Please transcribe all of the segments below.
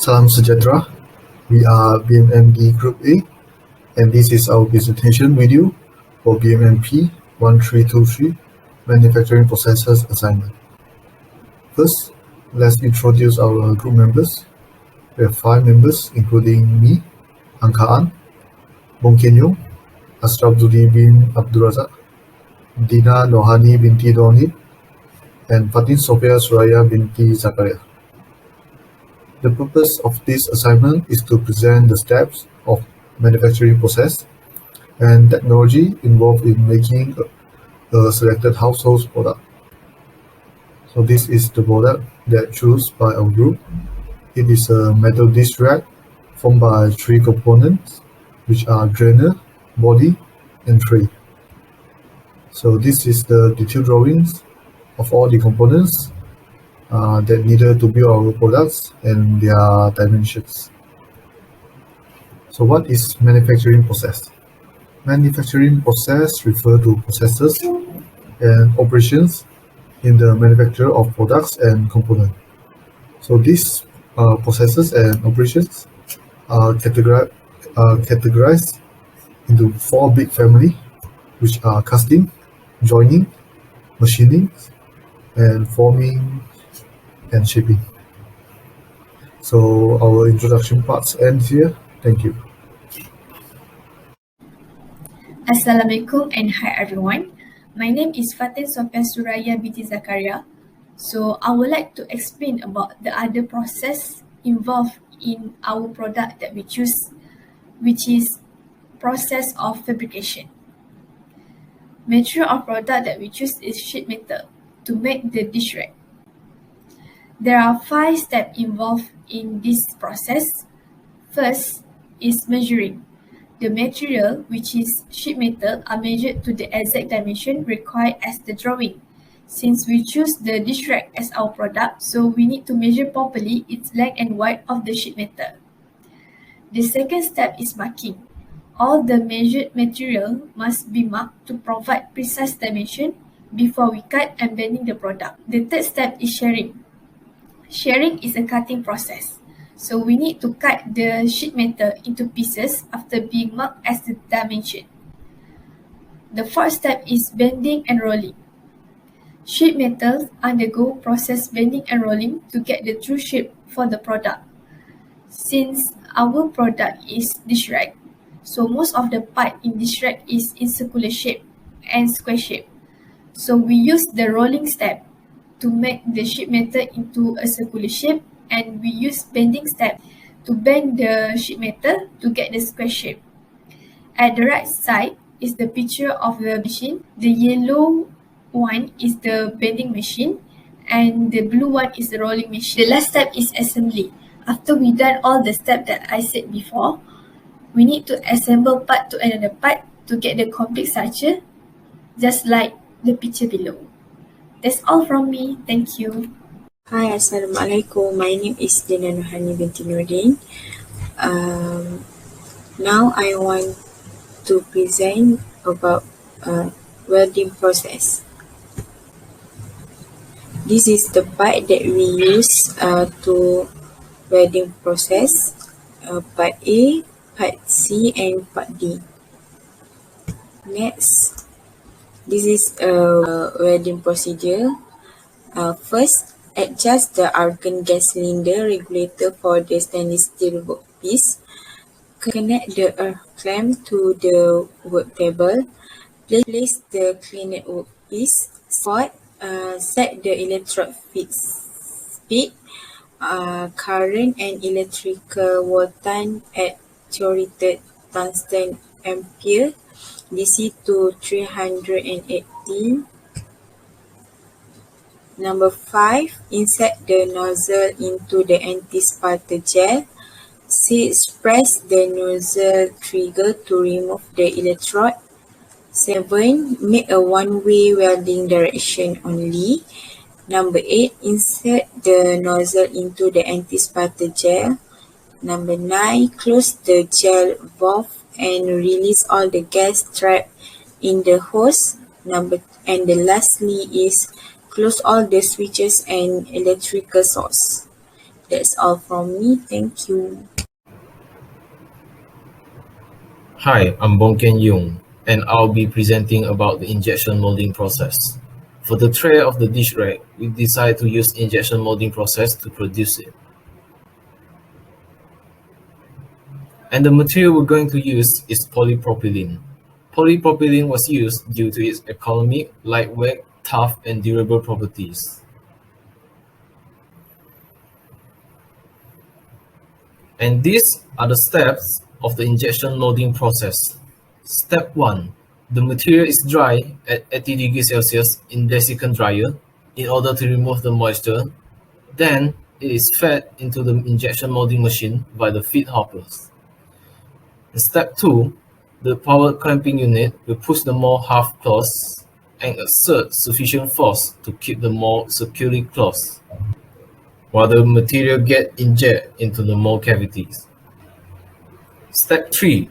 Salam Sejahtera. We are BMMD Group A, and this is our presentation video for BMMP 1323 Manufacturing Processes Assignment. First, let's introduce our group members. We have 5 members, including me, Angkaan, Bong Ken Yong, Ashrafzudi bin Abdurazak, Dina Nohani binti Doni, and Fatin Sophia Suraya binti Zakaria. The purpose of this assignment is to present the steps of manufacturing process and technology involved in making a selected household product. So this is the product that chosen by our group. It is a metal disc rack formed by 3 components, which are drainer, body, and tray. So this is the detailed drawings of all the components that needed to build our products and their dimensions. So what is manufacturing process? Manufacturing process refers to processes and operations in the manufacture of products and components. So these processes and operations are categorized into 4 big families, which are casting, joining, machining, and forming and shaping. So our introduction parts ends here. Thank you. Assalamualaikum and hi everyone. My name is Fatin Sophia Suraya binti Zakaria. So I would like to explain about the other process involved in our product that we choose, which is process of fabrication. Material of product that we choose is sheet metal to make the dish rack. There are 5 steps involved in this process. First is measuring. The material, which is sheet metal, are measured to the exact dimension required as the drawing. Since we choose the dish rack as our product, so we need to measure properly its length and width of the sheet metal. The second step is marking. All the measured material must be marked to provide precise dimension before we cut and bending the product. The third step is shearing. Shearing is a cutting process. So we need to cut the sheet metal into pieces after being marked as the dimension. The fourth step is bending and rolling. Sheet metals undergo process bending and rolling to get the true shape for the product. Since our product is dish rack, so most of the part in dish rack is in circular shape and square shape. So we use the rolling step to make the sheet metal into a circular shape, and we use bending step to bend the sheet metal to get the square shape. At the right side is the picture of the machine. The yellow one is the bending machine and the blue one is the rolling machine. The last step is assembly. After we done all the steps that I said before, we need to assemble part to another part to get the complete structure, just like the picture below. That's all from me. Thank you. Hi, Assalamualaikum. My name is Dina Nohani binti Nurdin. Now I want to present about welding process. This is the part that we use to welding process, part A, part C, and part D. Next, this is a welding procedure. First, adjust the argon gas cylinder regulator for the stainless steel workpiece. Connect the earth clamp to the work table. Place the cleaned workpiece. Set the electrode feed speed, current, and electrical voltage at theoretic tungsten ampere DC to 318. Number 5, insert the nozzle into the anti-sputter gel. 6, press the nozzle trigger to remove the electrode. 7, make a one-way welding direction only. Number 8, insert the nozzle into the anti-sputter gel. Number 9, close the gel valve and release all the gas trapped in the hose. And lastly is close all the switches and electrical source. That's all from me. Thank you. Hi, I'm Bongken Yung, and I'll be presenting about the injection molding process. For the tray of the dish rack, we decided to use injection molding process to produce it. And the material we're going to use is polypropylene. Polypropylene was used due to its economic, lightweight, tough, and durable properties. And these are the steps of the injection molding process. Step 1. The material is dry at 80 degrees Celsius in desiccant dryer in order to remove the moisture. Then it is fed into the injection molding machine by the feed hoppers. In step 2, the power clamping unit will push the mold half closed and exert sufficient force to keep the mold securely closed, while the material gets injected into the mold cavities. Step 3.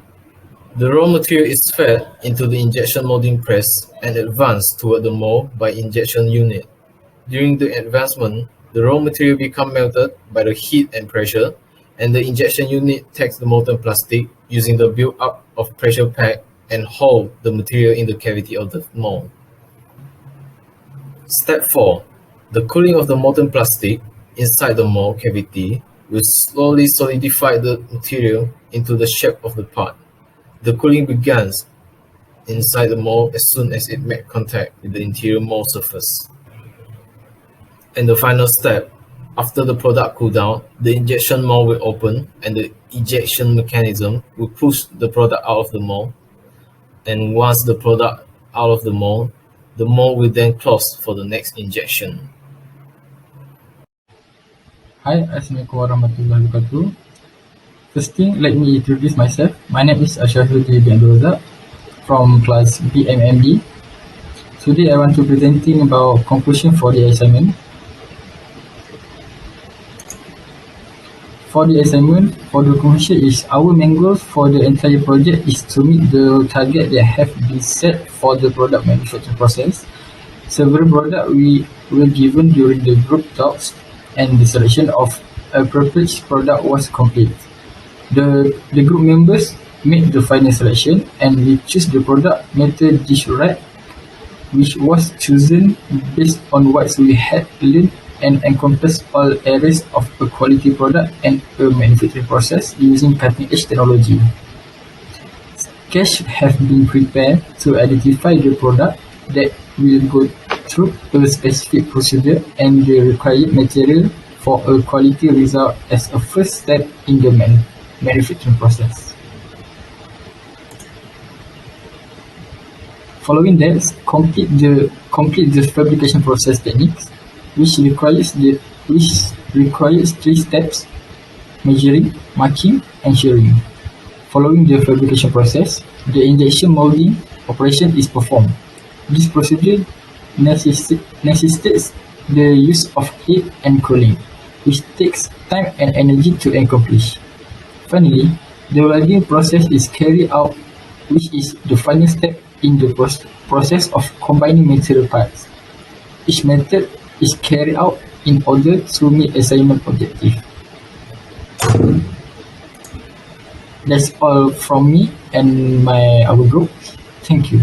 The raw material is fed into the injection molding press and advanced toward the mold by injection unit. During the advancement, the raw material becomes melted by the heat and pressure, and the injection unit takes the molten plastic using the build-up of pressure pack and hold the material in the cavity of the mold. Step 4. The cooling of the molten plastic inside the mold cavity will slowly solidify the material into the shape of the part. The cooling begins inside the mold as soon as it makes contact with the interior mold surface. And the final step, after the product cools down, the injection mold will open and the ejection mechanism will push the product out of the mold. And once the product out of the mold will then close for the next injection. Hi, Assalamualaikum warahmatullahi wabarakatuh. First thing, let me introduce myself. My name is Ashrafuddin bin Abdul Razak from class BMMD. Today I want to presenting about conclusion for the assignment. For the assignment, for the conclusion is our main goal for the entire project is to meet the target that have been set for the product manufacturing process. Several products we were given during the group talks and the selection of appropriate product was complete. The group members made the final selection and we choose the product metal dish rack, which was chosen based on what we had learned and encompass all areas of a quality product and a manufacturing process using cutting-edge technology. Sketches have been prepared to identify the product that will go through a specific procedure and the required material for a quality result as a first step in the manufacturing process. Following that, complete the fabrication process techniques, which requires 3 steps: measuring, marking, and shearing. Following the fabrication process, the injection molding operation is performed. This procedure necessitates the use of heat and cooling, which takes time and energy to accomplish. Finally, the welding process is carried out, which is the final step in the process of combining material parts. Each method is carried out in order to meet assignment objective. That's all from me and our group. Thank you.